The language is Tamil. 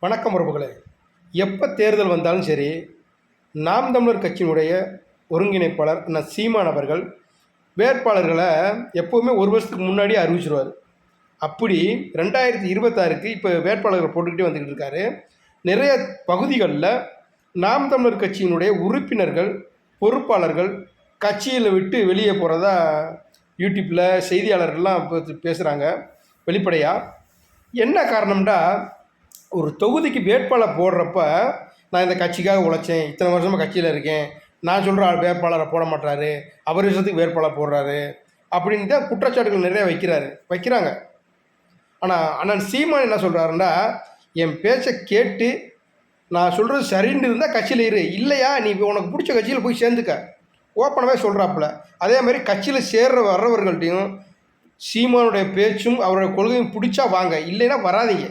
வணக்கம் உறவுகளே. எப்போ தேர்தல் வந்தாலும் சரி, நாம் தமிழர் கட்சியினுடைய ஒருங்கிணைப்பாளர் அண்ணன் சீமான் அவர்கள் வேட்பாளர்களை எப்போவுமே ஒரு வருஷத்துக்கு முன்னாடியே அறிவிச்சிருவார். அப்படி 2026க்கு இப்போ வேட்பாளர்கள் போட்டுக்கிட்டே வந்துக்கிட்டு இருக்காரு. நிறைய பகுதிகளில் நாம் தமிழர் கட்சியினுடைய உறுப்பினர்கள், பொறுப்பாளர்கள் கட்சியில் விட்டு வெளியே போகிறதா யூடியூப்பில் செய்தியாளர்கள்லாம் பேசுகிறாங்க வெளிப்படையாக. என்ன காரணம்னா, ஒரு தொகுதிக்கு வேட்பாளர் போடுறப்ப, நான் இந்த கட்சிக்காக உழைச்சேன், இத்தனை வருஷமாக கட்சியில் இருக்கேன், நான் சொல்கிற வேட்பாளரை போட மாட்டாரு, அவர் விஷயத்துக்கு வேட்பாளர் போடுறாரு அப்படின்னு தான் குற்றச்சாட்டுகள் நிறைய வைக்கிறாங்க. ஆனால் அண்ணன் சீமான் என்ன சொல்கிறாருன்னா, என் பேச்சை கேட்டு நான் சொல்கிறது சரின்னு இருந்தால் கட்சியில் இல்லையா நீ உனக்கு பிடிச்ச கட்சியில் போய் சேர்ந்துக்க, ஓப்பனாகவே சொல்கிறாப்புல. அதே மாதிரி கட்சியில் வர்றவர்கள்ட்டையும் சீமானுடைய பேச்சும் அவருடைய கொள்கையும் பிடிச்சா வாங்க, இல்லைன்னா வராதிங்க.